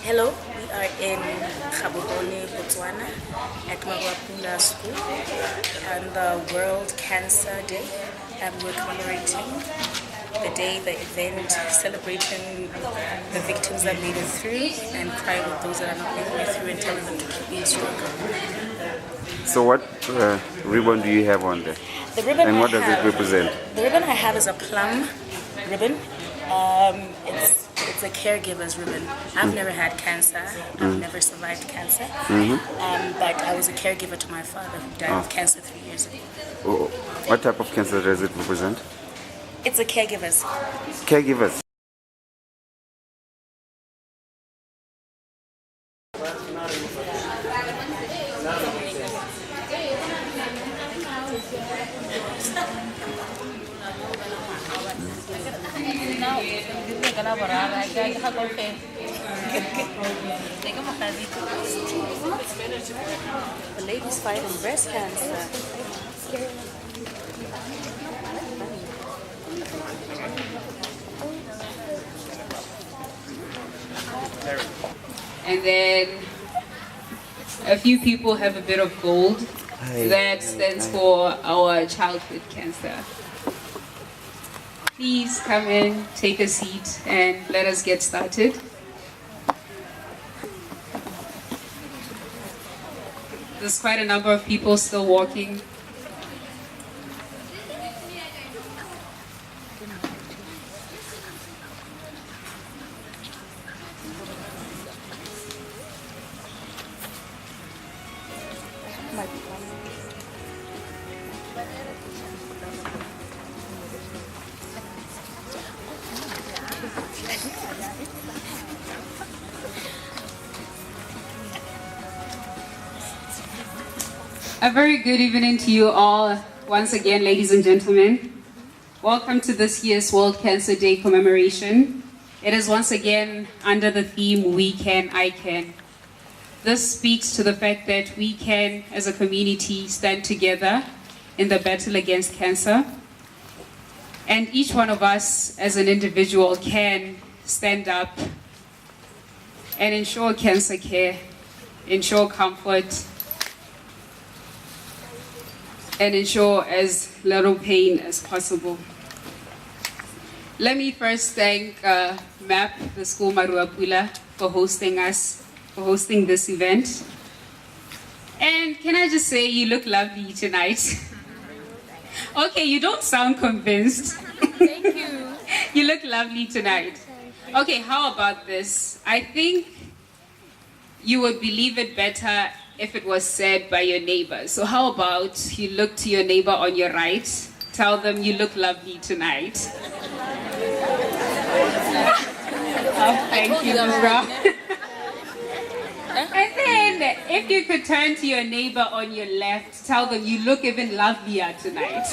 Hello, we are in Gaborone, Botswana at Maru-a-Pula school on the World Cancer Day, and we're commemorating the day, the event, celebrating the victims that made it through and crying with those that are not making it through and telling them to keep being strong. So what ribbon do you have on there? The ribbon and what I does have, it represent? The ribbon I have is a plum ribbon. It's a caregiver's ribbon. I've never had cancer. I've never survived cancer. But I was a caregiver to my father who died of cancer 3 years ago. Oh, what type of cancer does it represent? It's a caregiver's. Caregivers. The ladies fighting breast cancer. And then a few people have a bit of gold. That stands for our childhood cancer. Please come in, take a seat, and let us get started. There's quite a number of people still walking. A very good evening to you all, once again, ladies and gentlemen. Welcome to this year's World Cancer Day commemoration. It is once again under the theme, We Can, I Can. This speaks to the fact that we can, as a community, stand together in the battle against cancer. And each one of us, as an individual, can stand up and ensure cancer care, ensure comfort, and ensure as little pain as possible. Let me first thank MAP, the school Maru-a-Pula, for hosting us, for hosting this event. And can I just say, you look lovely tonight. Okay, you don't sound convinced. Thank you. You look lovely tonight. Okay, how about this? I think you would believe it better if it was said by your neighbor. So how about you look to your neighbor on your right, tell them you look lovely tonight. Oh, thank you, Ms. Brown. And then if you could turn to your neighbor on your left, tell them you look even lovelier tonight.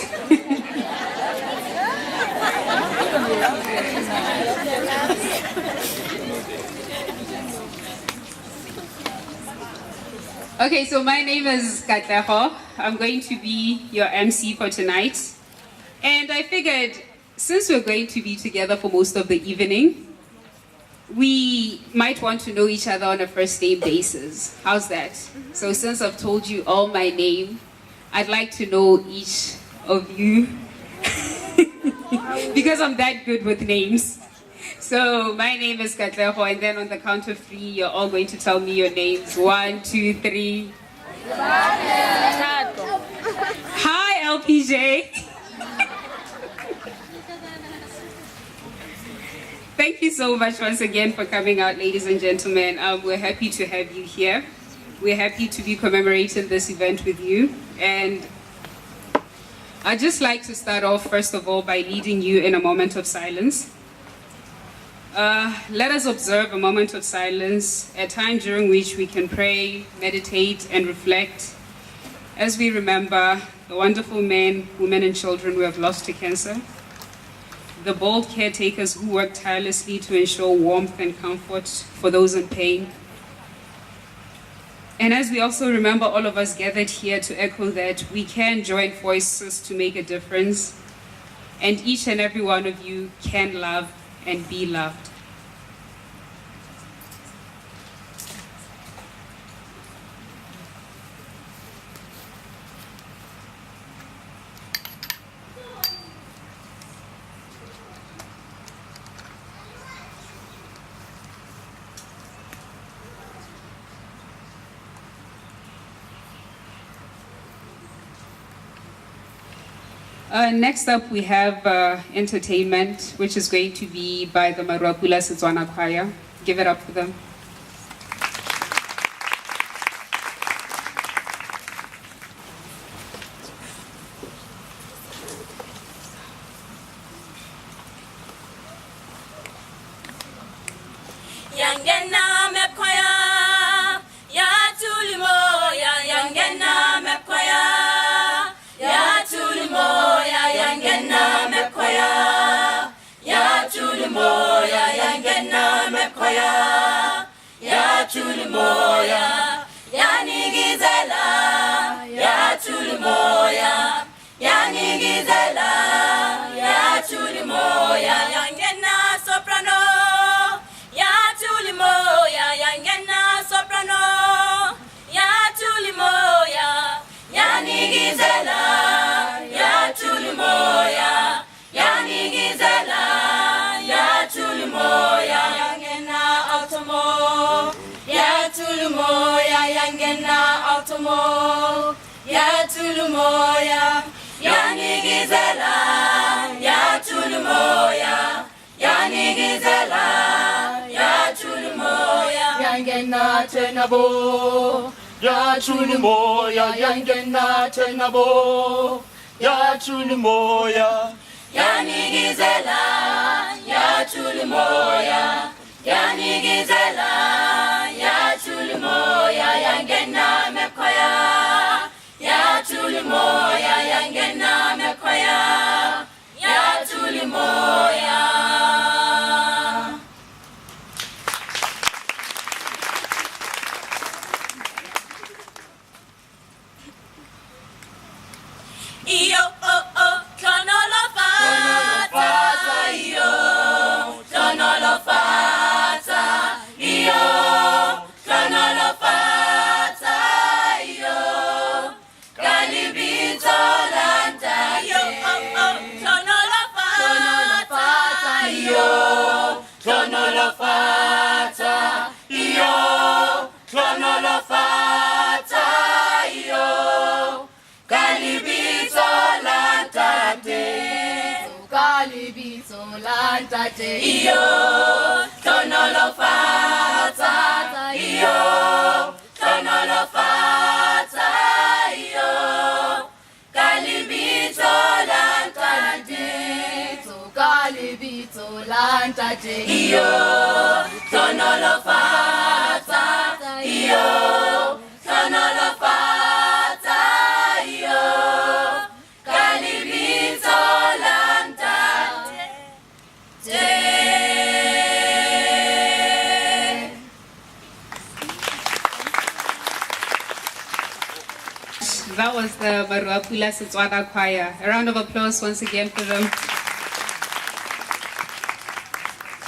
Okay, so my name is Katleho. I'm going to be your MC for tonight. And I figured, since we're going to be together for most of the evening, we might want to know each other on a first name basis. How's that? So since I've told you all my name, I'd like to know each of you because I'm that good with names. So my name is Katleho, and then on the count of 3, you're all going to tell me your names. 1, 2, 3. Hi, LPJ. Thank you so much once again for coming out, ladies and gentlemen. We're happy to have you here. We're happy to be commemorating this event with you. And I'd just like to start off, first of all, by leading you in a moment of silence. Let us observe a moment of silence, a time during which we can pray, meditate, and reflect as we remember the wonderful men, women, and children we have lost to cancer, the bold caretakers who work tirelessly to ensure warmth and comfort for those in pain. And as we also remember all of us gathered here to echo that we can join voices to make a difference, and each and every one of you can love and be loved. Next up, we have entertainment, which is going to be by the Maru-a-Pula choir. Give it up for them. Yangena mekwaya, ya tulimoya, yangena mekwaya, ya tulimoya, yangena mekwaya, ya tulimoya, yangena mekwaya, ya tulimoya, yanigizela, ya tulimoya, yanigizela, ya tulimoya, yangena soprano. Tulimoya, yangena soprano, ya tulimoya, yanigizela, ya tulimoya, yanigizela, ya tulimoya, yangena automo, ya tulimoya, yangena automo, ya tulimoya, yanigizela, ya tulimoya, yanigizela. Yangena tenabo, ya tulimoya, yangena tenabo, ya tulimoya, yanigizela, ya tulimoya, yanigizela, ya tulimoya, yangena mekwaya, ya tulimoya, yangena mekwaya, ya tulimoya. Iyo oh oh tonolo fata iyo tonolo fata iyo tonolo fata iyo kalibito lanta iyo oh oh tonolo fata iyo tonolo fata iyo tonolo fata iyo kalibito lantate iyo tonolo fata iyo tonolo fata iyo kalibito lantate iyo tonolo fata iyo tonolo fata iyo kalibito That was the Maru-a-Pula choir. A round of applause once again for them.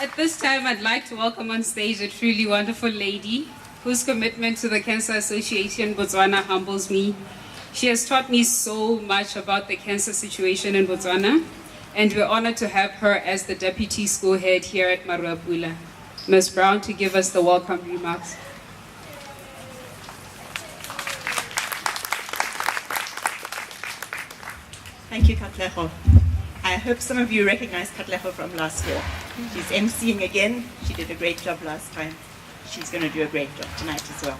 At this time, I'd like to welcome on stage a truly wonderful lady whose commitment to the Cancer Association Botswana humbles me. She has taught me so much about the cancer situation in Botswana, and we're honored to have her as the Deputy School Head here at Maru-a-Pula. Ms. Brown to give us the welcome remarks. Thank you, Katleho. I hope some of you recognize Katleho from last year. She's emceeing again. She did a great job last time. She's going to do a great job tonight as well.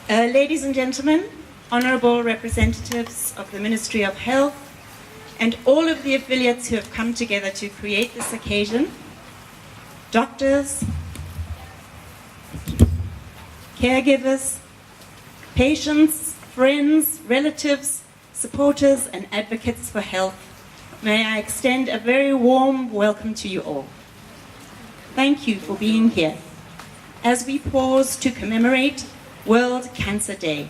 Ladies and gentlemen, honorable representatives of the Ministry of Health, and all of the affiliates who have come together to create this occasion, doctors, caregivers, patients, friends, relatives, supporters and advocates for health, may I extend a very warm welcome to you all. Thank you for being here. As we pause to commemorate World Cancer Day,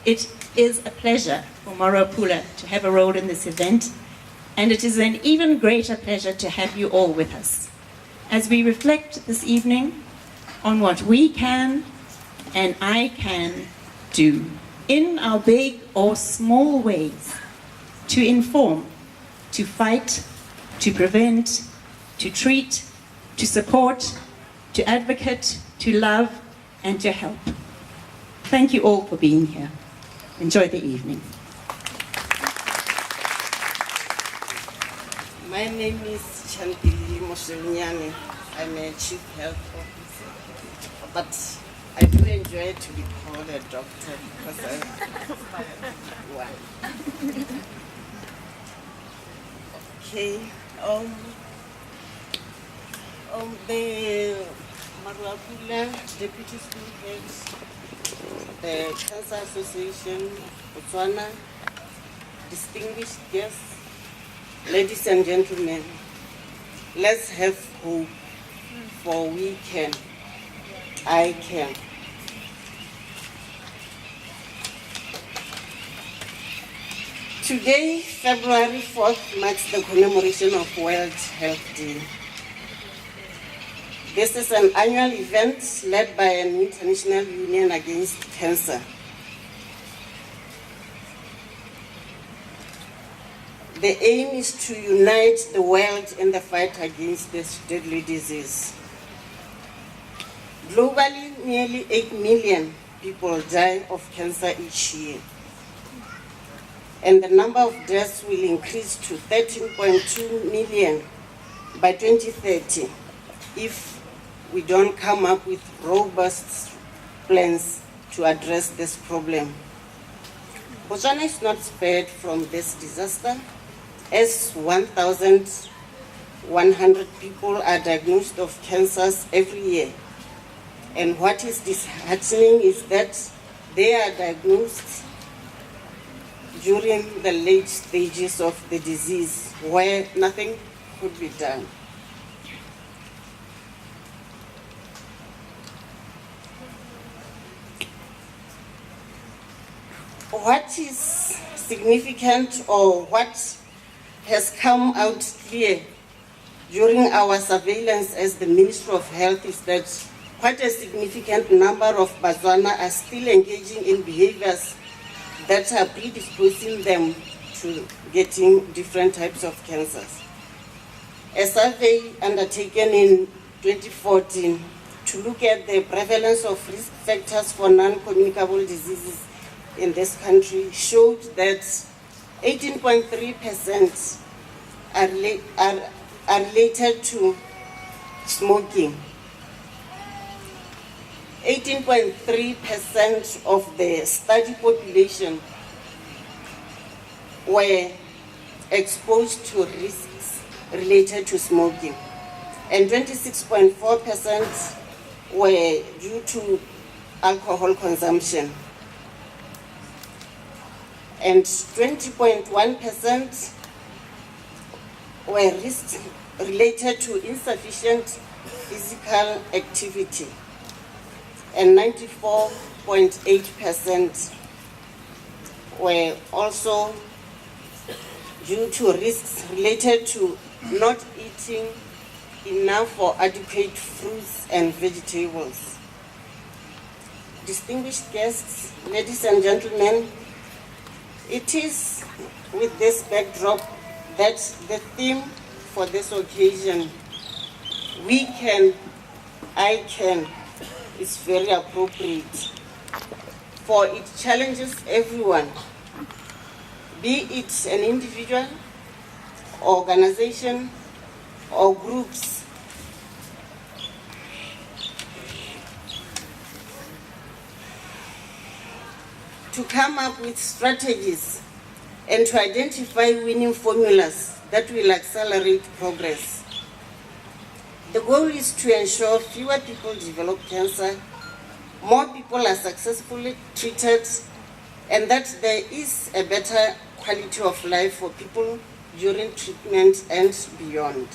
it is a pleasure for Maru-a-Pula to have a role in this event, and it is an even greater pleasure to have you all with us as we reflect this evening on what we can and I can do in our big or small ways to inform, to fight, to prevent, to treat, to support, to advocate, to love, and to help. Thank you all for being here. Enjoy the evening. My name is Champili Moselinyane. I'm a chief health officer, but I do enjoy to be called a doctor because I'm one. Okay. The Maru-a-Pula Deputy School Head, the Cancer Association, Botswana, distinguished guests, ladies and gentlemen, let's have hope, for we can. I can. Today, February 4th, marks the commemoration of World Health Day. This is an annual event led by an international union against cancer. The aim is to unite the world in the fight against this deadly disease. Globally, nearly 8 million people die of cancer each year. And the number of deaths will increase to 13.2 million by 2030 if we don't come up with robust plans to address this problem. Botswana is not spared from this disaster, as 1,100 people are diagnosed of cancers every year. And what is disheartening is that they are diagnosed during the late stages of the disease, where nothing could be done. What is significant, or what has come out clear during our surveillance as the Ministry of Health, is that quite a significant number of Botswana are still engaging in behaviors that are predisposing them to getting different types of cancers. A survey undertaken in 2014 to look at the prevalence of risk factors for non-communicable diseases in this country showed that 18.3% are related to smoking. 18.3% of the study population were exposed to risks related to smoking, and 26.4% were due to alcohol consumption, and 20.1% were risks related to insufficient physical activity, and 94.8% were also due to risks related to not eating enough or adequate fruits and vegetables. Distinguished guests, ladies and gentlemen, it is with this backdrop that the theme for this occasion, "We Can, I Can," is very appropriate, for it challenges everyone, be it an individual, organization, or groups, to come up with strategies and to identify winning formulas that will accelerate progress. The goal is to ensure fewer people develop cancer, more people are successfully treated, and that there is a better quality of life for people during treatment and beyond.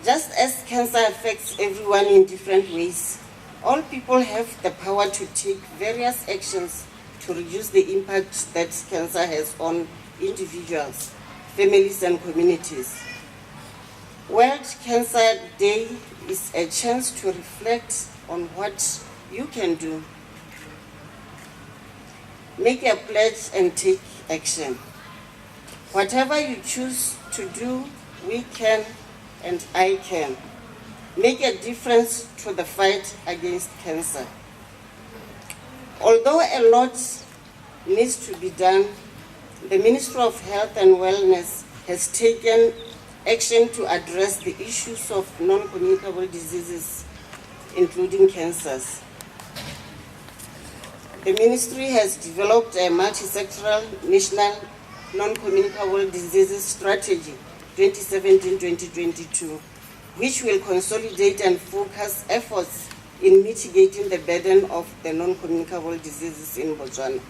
Just as cancer affects everyone in different ways, all people have the power to take various actions to reduce the impact that cancer has on individuals, families, and communities. World Cancer Day is a chance to reflect on what you can do. Make a pledge and take action. Whatever you choose to do, we can and I can make a difference to the fight against cancer. Although a lot needs to be done, the Ministry of Health and Wellness has taken action to address the issues of non-communicable diseases, including cancers. The ministry has developed a multi-sectoral national non-communicable diseases strategy 2017-2022, which will consolidate and focus efforts in mitigating the burden of the non-communicable diseases in Botswana.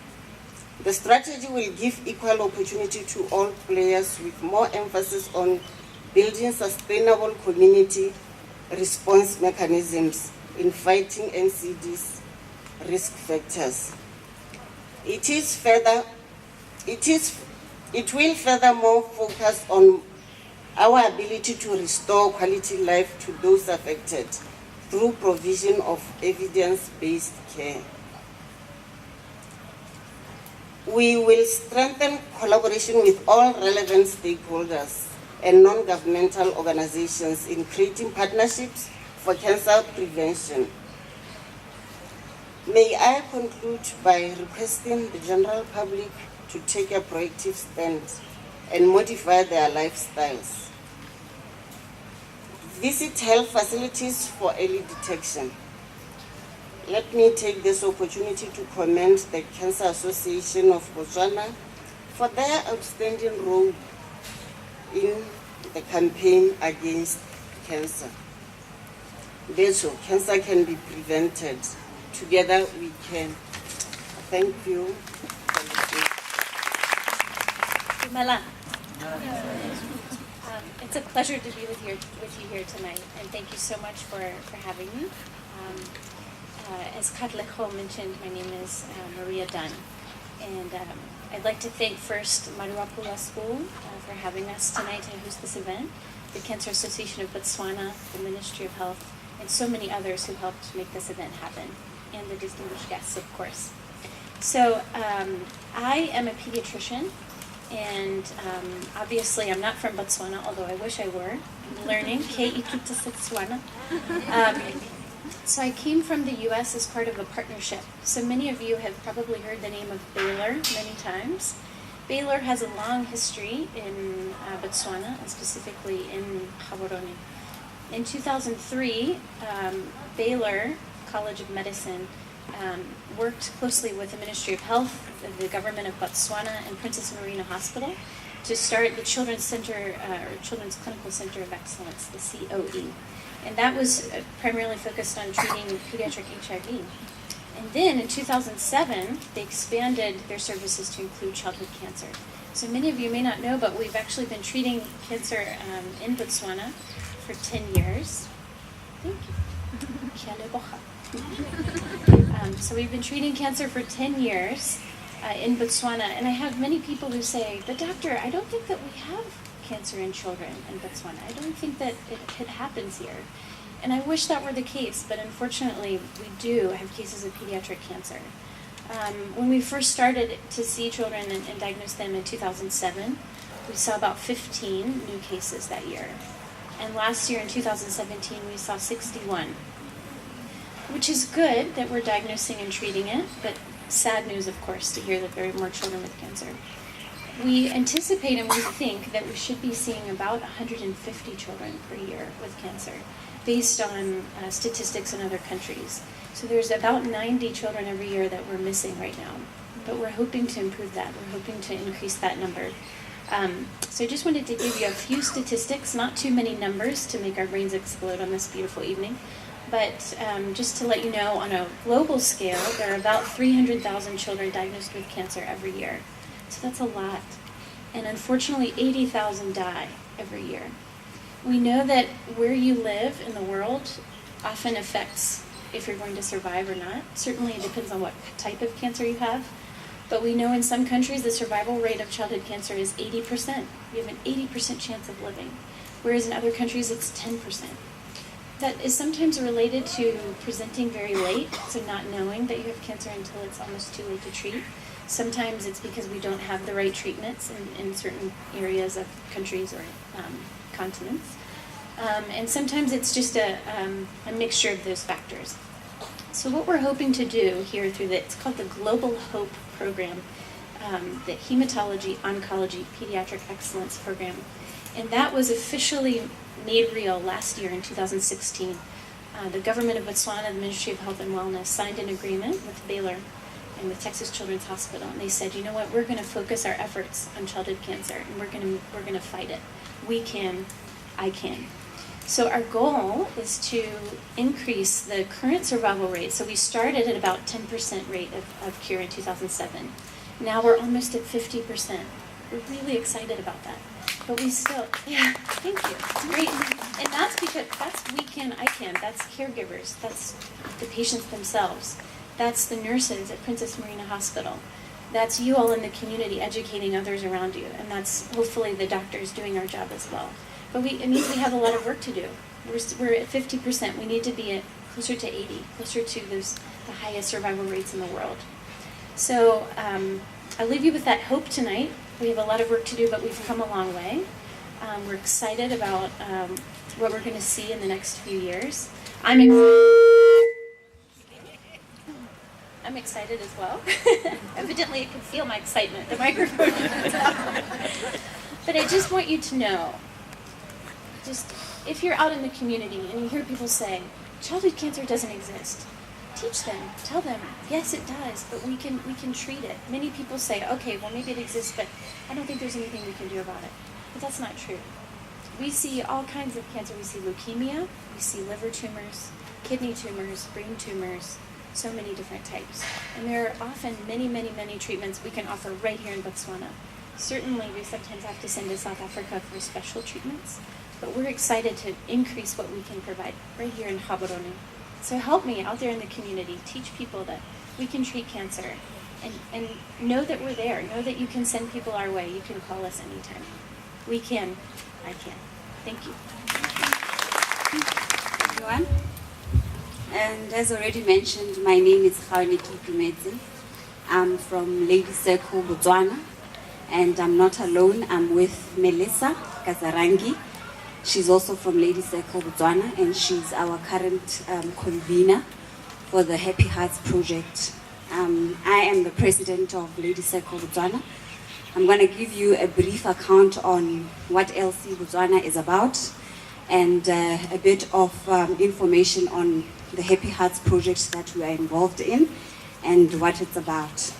The strategy will give equal opportunity to all players, with more emphasis on building sustainable community response mechanisms in fighting NCD's risk factors. It will furthermore focus on our ability to restore quality life to those affected through provision of evidence-based care. We will strengthen collaboration with all relevant stakeholders and non-governmental organizations in creating partnerships for cancer prevention. May I conclude by requesting the general public to take a proactive stand and modify their lifestyles. Visit health facilities for early detection. Let me take this opportunity to commend the Cancer Association of Botswana for their outstanding role in the campaign against cancer. Therefore, cancer can be prevented. Together we can. Thank you. Dumela. It's a pleasure to be with you here tonight, and thank you so much for having me. As Katlego mentioned, my name is Maria Dunn, and I'd like to thank first Maru-a-Pula School for having us tonight to host this event, the Cancer Association of Botswana, the Ministry of Health, and so many others who helped make this event happen, and the distinguished guests, of course. So I am a pediatrician, and obviously I'm not from Botswana, although I wish I were. I'm learning, Ke ikuta Botswana. So I came from the U.S. as part of a partnership. So many of you have probably heard the name of Baylor many times. Baylor has a long history in Botswana, and specifically in Gaborone. In 2003, Baylor College of Medicine worked closely with the Ministry of Health, the government of Botswana, and Princess Marina Hospital to start the Children's Center, or Children's Clinical Center of Excellence, the COE. And that was primarily focused on treating pediatric HIV. And then in 2007, they expanded their services to include childhood cancer. So many of you may not know, but we've actually been treating cancer in Botswana for 10 years. Thank you. So we've been treating cancer for 10 years in Botswana, and I have many people who say, "But doctor, I don't think that we have cancer in children in Botswana. I don't think that it happens here." And I wish that were the case, but unfortunately we do have cases of pediatric cancer. When we first started to see children and diagnose them in 2007, we saw about 15 new cases that year. And last year in 2017, we saw 61, which is good that we're diagnosing and treating it, but sad news, of course, to hear that there are more children with cancer. We anticipate and we think that we should be seeing about 150 children per year with cancer, based on statistics in other countries. So there's about 90 children every year that we're missing right now, but we're hoping to improve that. We're hoping to increase that number. So I just wanted to give you a few statistics, not too many numbers to make our brains explode on this beautiful evening, but just to let you know, on a global scale, there are about 300,000 children diagnosed with cancer every year. So that's a lot. And unfortunately, 80,000 die every year. We know that where you live in the world often affects if you're going to survive or not. Certainly it depends on what type of cancer you have. But we know in some countries the survival rate of childhood cancer is 80%. You have an 80% chance of living, whereas in other countries it's 10%. That is sometimes related to presenting very late, so not knowing that you have cancer until it's almost too late to treat. Sometimes it's because we don't have the right treatments in certain areas of countries or continents. And sometimes it's just a mixture of those factors. So what we're hoping to do here through it's called the Global Hope Program. the Hematology Oncology Pediatric Excellence Program. And that was officially made real last year in 2016. The government of Botswana, the Ministry of Health and Wellness, signed an agreement with Baylor and with Texas Children's Hospital, and they said, you know what, we're going to focus our efforts on childhood cancer, and we're going to fight it. We can, I can. So our goal is to increase the current survival rate. So we started at about 10% rate of cure in 2007. Now we're almost at 50%. We're really excited about that. But we still, yeah, thank you. It's great. And that's because that's we can, I can. That's caregivers. That's the patients themselves. That's the nurses at Princess Marina Hospital. That's you all in the community educating others around you. And that's hopefully the doctors doing our job as well. But it means we have a lot of work to do. We're at 50%. We need to be at closer to 80, closer to the highest survival rates in the world. So I'll leave you with that hope tonight. We have a lot of work to do, but we've come a long way. We're excited about what we're going to see in the next few years. I'm excited as well. Evidently, it can feel my excitement. The microphone. But I just want you to know, just if you're out in the community and you hear people say, childhood cancer doesn't exist, teach them, tell them, yes it does, but we can treat it. Many people say, okay, well maybe it exists, but I don't think there's anything we can do about it. But that's not true. We see all kinds of cancer. We see leukemia, we see liver tumors, kidney tumors, brain tumors, so many different types. And there are often many, many, many treatments we can offer right here in Botswana. Certainly we sometimes have to send to South Africa for special treatments, but we're excited to increase what we can provide right here in Gaborone. So help me out there in the community, teach people that we can treat cancer, and know that we're there, know that you can send people our way, you can call us anytime. We can, I can. Thank you. Everyone. And as already mentioned, my name is Khaoniki Pimedzi. I'm from Lady Circle, Botswana, and I'm not alone. I'm with Melissa Kazarangi. She's also from Lady Circle, Botswana, and she's our current convener for the Happy Hearts project. I am the president of Lady Circle, Botswana. I'm going to give you a brief account on what LC Botswana is about and a bit of information on the Happy Hearts project that we are involved in and what it's about.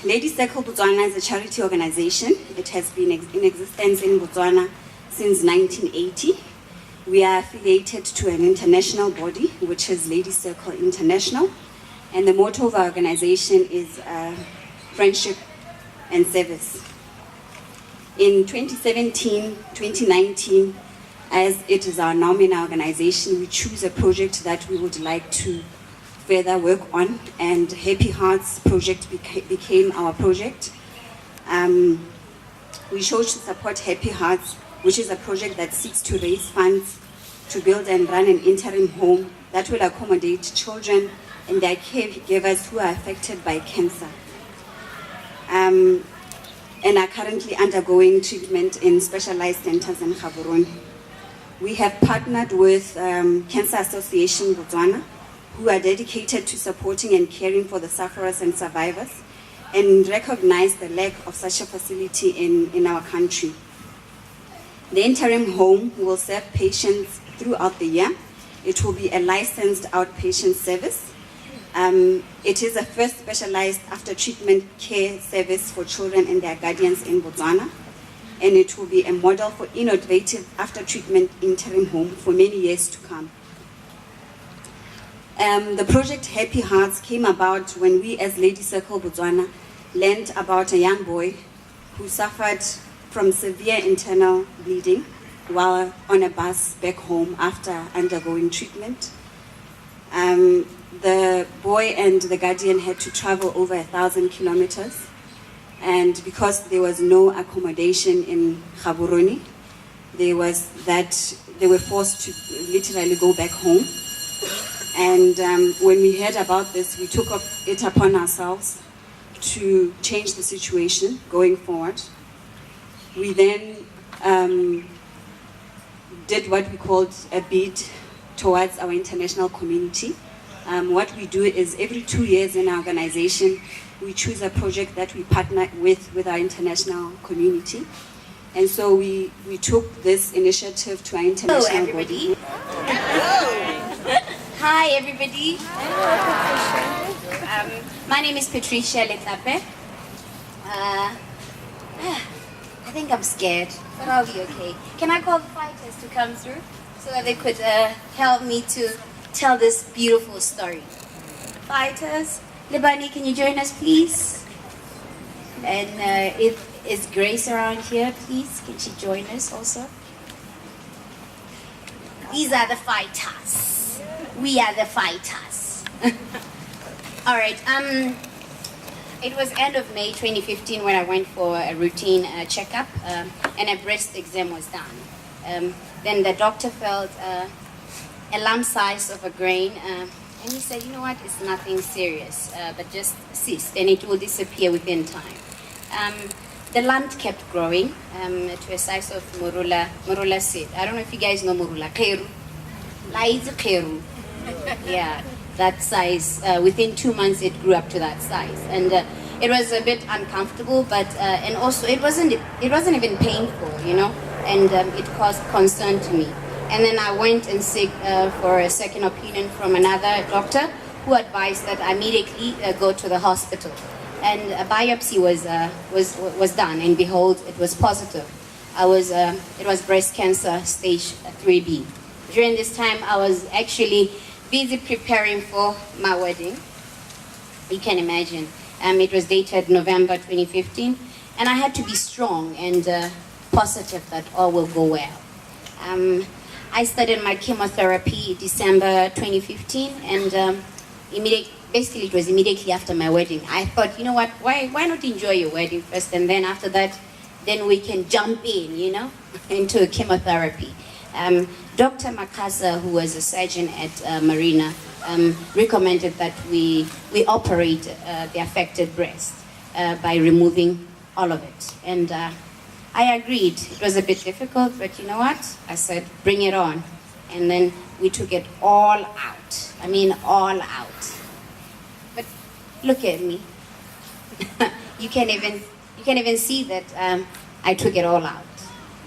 Lady Circle Botswana is a charity organization. It has been in existence in Botswana since 1980. We are affiliated to an international body, which is Lady Circle International. And the motto of our organization is friendship and service. In 2017-2019, as it is our norm in our organization, we choose a project that we would like to further work on, and Happy Hearts project became our project. We chose to support Happy Hearts, which is a project that seeks to raise funds to build and run an interim home that will accommodate children and their caregivers who are affected by cancer and are currently undergoing treatment in specialized centers in Gaborone. We have partnered with Cancer Association Botswana, who are dedicated to supporting and caring for the sufferers and survivors, and recognize the lack of such a facility in our country. The interim home will serve patients throughout the year. It will be a licensed outpatient service. It is a first specialized after-treatment care service for children and their guardians in Botswana, and it will be a model for innovative after-treatment interim home for many years to come. The project Happy Hearts came about when we as Lady Circle Botswana learned about a young boy who suffered from severe internal bleeding while on a bus back home after undergoing treatment. The boy and the guardian had to travel over 1,000 kilometers, and because there was no accommodation in Gaborone, they were forced to literally go back home. And when we heard about this, we took it upon ourselves to change the situation going forward. We then did what we called a bid towards our international community, What we do is every 2 years in our organization, we choose a project that we partner with our international community. And so we took this initiative to our international body. Hi, everybody. My name is Patricia Letlape. I think I'm scared, but I'll be okay. Can I call the fighters to come through so that they could help me to tell this beautiful story? Fighters, Libani, can you join us, please? And is Grace around here, please? Can she join us also? These are the fighters. We are the fighters. All right. It was end of May 2015 when I went for a routine checkup, and a breast exam was done. Then the doctor felt a lump size of a grain, and he said, you know what, it's nothing serious, but just cyst, and it will disappear within time. The lump kept growing to a size of Marula seed. I don't know if you guys know Marula. Keru. Laizu Keru. Yeah, that size. Within 2 months, it grew up to that size, and it was a bit uncomfortable. But and also it wasn't even painful, you know, and it caused concern to me. And then I went and seek for a second opinion from another doctor, who advised that I immediately go to the hospital. And a biopsy was done, and behold, it was positive. It was breast cancer stage 3B. During this time, I was actually busy preparing for my wedding. You can imagine. It was dated November 2015, and I had to be strong and positive that all will go well. I started my chemotherapy December 2015, and basically it was immediately after my wedding. I thought, you know what, why not enjoy your wedding first, and then after that, then we can jump in, you know, into chemotherapy. Dr. Makasa, who was a surgeon at Marina, recommended that we operate the affected breast by removing all of it. And I agreed. It was a bit difficult, but you know what? I said, bring it on. And then we took it all out. I mean, all out. But look at me. You can even see that I took it all out.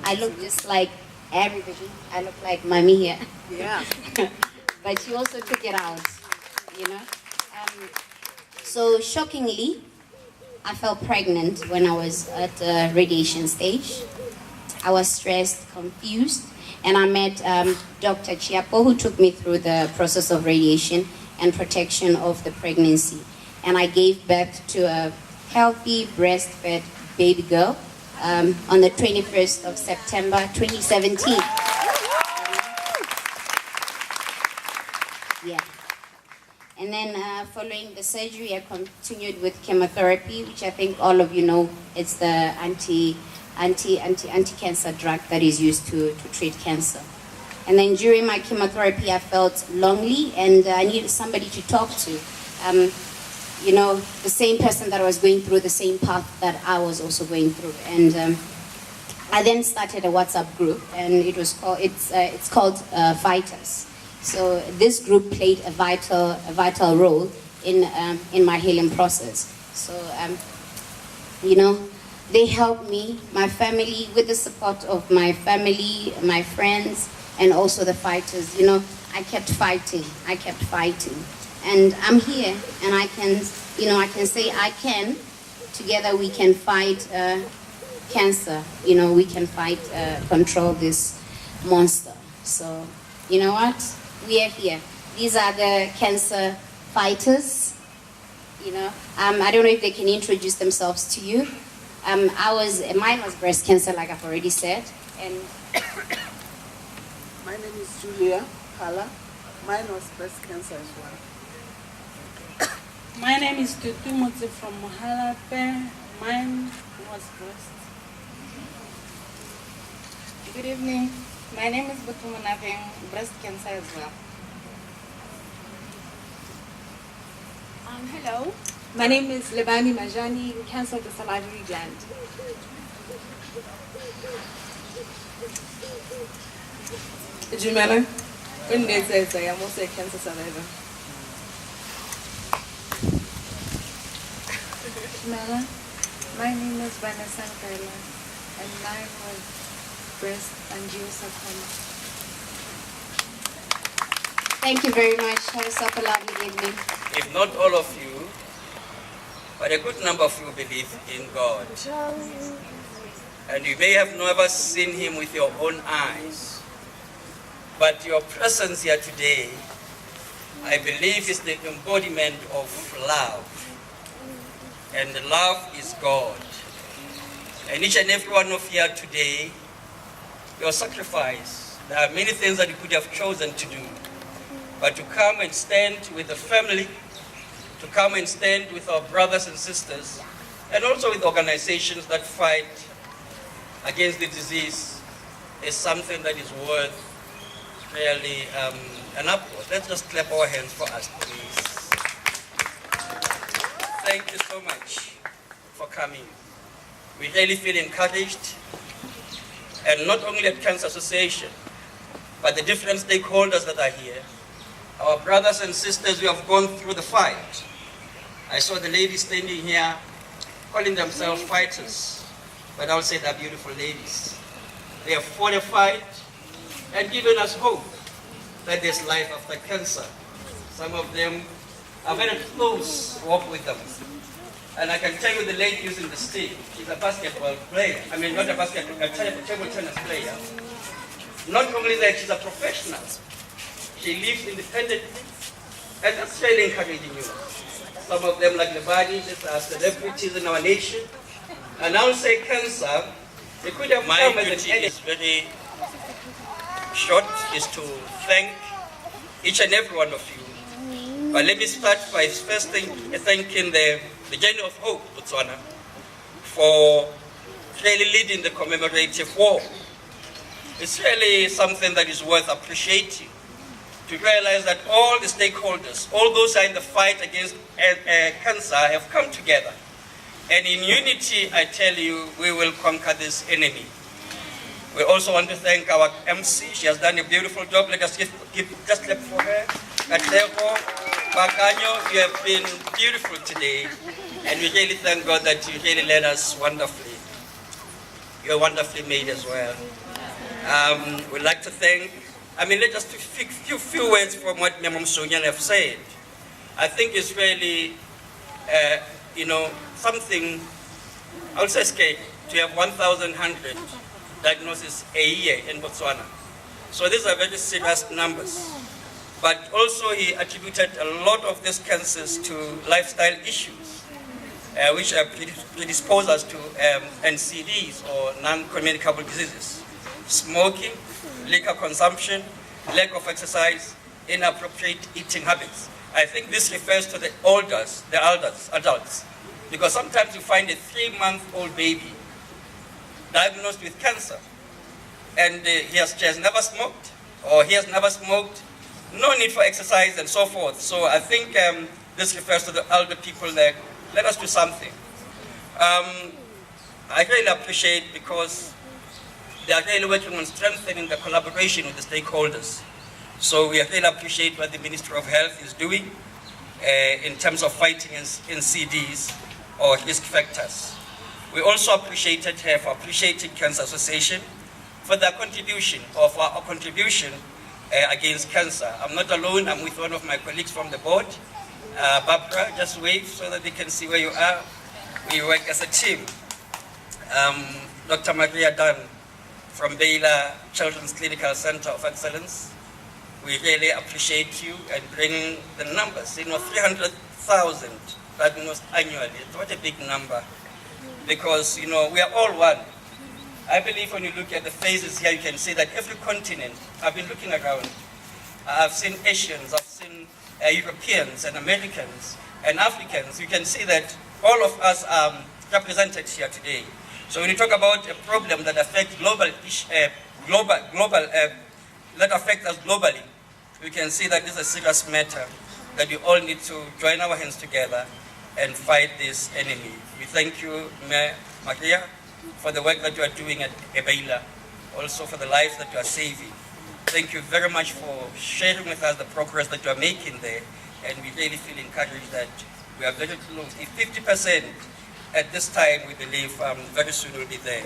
I look just like everybody. I look like mommy here. Yeah. But she also took it out, you know. So shockingly, I felt pregnant when I was at the radiation stage. I was stressed, confused, and I met Dr. Chiapo, who took me through the process of radiation and protection of the pregnancy. And I gave birth to a healthy, breastfed baby girl on the 21st of September 2017. Yeah. And then following the surgery, I continued with chemotherapy, which I think all of you know, it's the anti-cancer drug that is used to treat cancer. And then during my chemotherapy, I felt lonely, and I needed somebody to talk to. You know, the same person that was going through the same path that I was also going through. And I then started a WhatsApp group, and it's called Fighters. So this group played a vital role in my healing process. So you know, they helped me, my family, with the support of my family, my friends, and also the fighters. You know, I kept fighting, and I'm here, and I can say I can. Together we can fight cancer. You know, we can fight, control this monster. So you know what? We are here. These are the cancer fighters. You know, I don't know if they can introduce themselves to you. Mine was breast cancer, like I've already said. And my name is Julia Pala. Mine was breast cancer as well. My name is Tutu Mutsi from Maru-a-Pula. Mine was breast. Good evening. My name is Botswana, having breast cancer as well. Hello. My name is Libani Majani, cancer of the salivary gland. Jumela, when they say I am also a cancer survivor. Tumela. My name is Vanessa Nkela, and mine was breast angiosarcoma. Thank you very much. Have yourself a lovely evening. If not all of you, but a good number of you believe in God. And you may have never seen him with your own eyes, but your presence here today, I believe, is the embodiment of love. And love is God. And each and every one of you here today, your sacrifice, there are many things that you could have chosen to do, but to come and stand with the family, to come and stand with our brothers and sisters, and also with organizations that fight against the disease, is something that is worth really an applause. Let's just clap our hands for us, please. Thank you so much for coming. We really feel encouraged, and not only at Cancer Association, but the different stakeholders that are here, our brothers and sisters who have gone through the fight. I saw the ladies standing here calling themselves fighters, but I would say they're beautiful ladies. They have fought a fight and given us hope that there's life after cancer. Some of them are very close walk with them. And I can tell you the lady using the stick, she's a basketball player. I mean, not a basketball, a table tennis player. Not only that, she's a professional. She lives independently, and that's really encouraging you. Some of them, like the bodies, are celebrities in our nation. And I would say cancer, they could have come as an duty is very short, is to thank each and every one of you. But let me start by first thanking the Journey of Hope, Botswana, for really leading the commemorative war. It's really something that is worth appreciating, to realize that all the stakeholders, all those who are in the fight against cancer have come together. And in unity, I tell you, we will conquer this enemy. We also want to thank our MC. She has done a beautiful job. Let us just clap for her. Kateko, Bakanyo, you have been beautiful today. And we really thank God that you really led us wonderfully. You're wonderfully made as well. We'd like to thank, let's just few words from what Memo Msonyan have said. I think it's really, something, I would say scary, to have 1,100 diagnoses a year in Botswana. So these are very serious numbers. But also he attributed a lot of these cancers to lifestyle issues, which predispose us to NCDs or non-communicable diseases. Smoking, liquor consumption, lack of exercise, inappropriate eating habits. I think this refers to the adults, because sometimes you find a 3-month-old baby diagnosed with cancer, and she has never smoked, or he has never smoked, no need for exercise, and so forth. So I think this refers to the elder people there. Let us do something. I really appreciate, because they are really working on strengthening the collaboration with the stakeholders. So we really appreciate what the Ministry of Health is doing in terms of fighting NCDs or risk factors. We also appreciated her for appreciating Cancer Association for their contribution, or for our contribution against cancer. I'm not alone, I'm with one of my colleagues from the board. Barbara, just wave so that they can see where you are. We work as a team. Dr. Maria Dunn from Baylor Children's Clinical Center of Excellence. We really appreciate you and bringing the numbers. 300,000 diagnosed annually. It's not a big number, because we are all one. I believe when you look at the phases here, you can see that every continent, I've been looking around, I've seen Asians, I've seen Europeans and Americans and Africans. You can see that all of us are represented here today. So when you talk about a problem that affects that affects us globally, we can see that this is a serious matter, that we all need to join our hands together and fight this enemy. We thank you, Maria, for the work that you are doing at Ebeila, also for the lives that you are saving. Thank you very much for sharing with us the progress that you are making there, and we really feel encouraged that we are very close. If 50% at this time, we believe very soon we'll be there.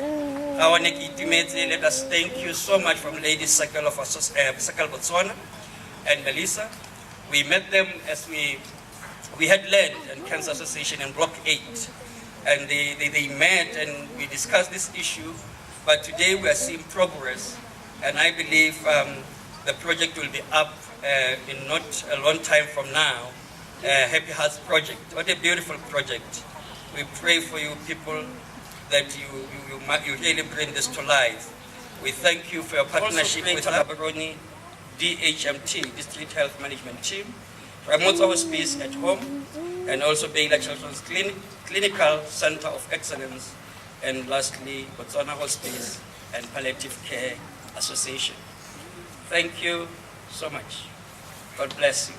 Let us thank you so much from Ladies Circle of Circle Botswana and Melissa. We met them as we had land and Cancer Association in Block 8. And they met and we discussed this issue. But today we are seeing progress. And I believe the project will be up in not a long time from now. Happy Hearts Project. What a beautiful project. We pray for you people that you really bring this to life. We thank you for your partnership with Gaborone DHMT, District Health Management Team, Ramotsa Hospice at Home, and also Baila Children's Clinical Center of Excellence, and lastly, Botswana Hospice and Palliative Care Association. Thank you so much. God bless you.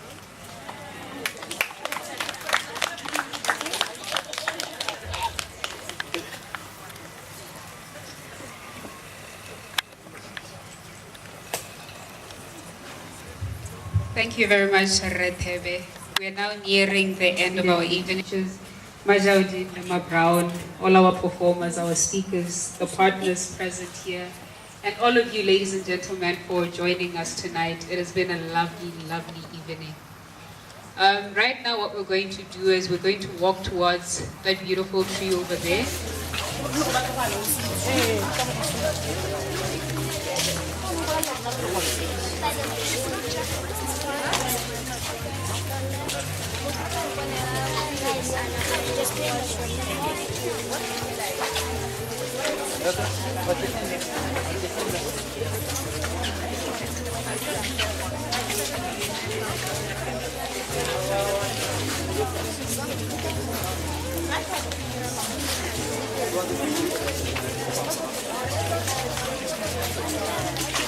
Thank you very much, Retebe. We are now nearing the end of our evening. Majaudi, Lema Brown, all our performers, our speakers, the partners present here, and all of you, ladies and gentlemen, for joining us tonight. It has been a lovely, lovely evening. Right now, what we're going to do is we're going to walk towards that beautiful tree over there.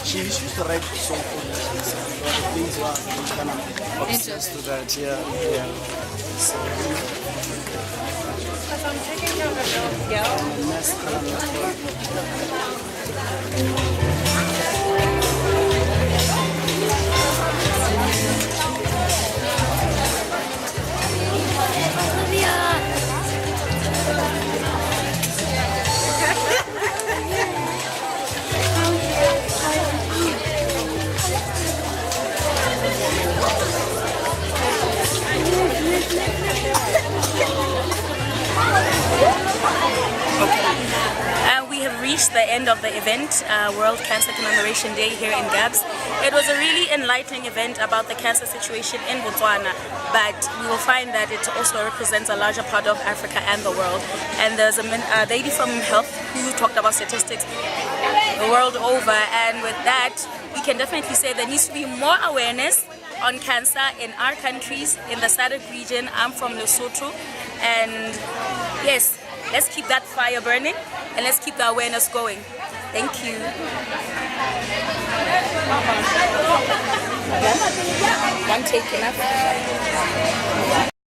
She used to write so the things were kind of obsessed to that, yeah. So, I'm taking care of a We have reached the end of the event, World Cancer Commemoration Day here in Gabs. It was a really enlightening event about the cancer situation in Botswana, but we will find that it also represents a larger part of Africa and the world. And there's a lady from health who talked about statistics the world over, and with that, we can definitely say there needs to be more awareness on cancer in our countries, in the SADC region. I'm from Lesotho, and yes, let's keep that fire burning and let's keep the awareness going. Thank you. One take enough.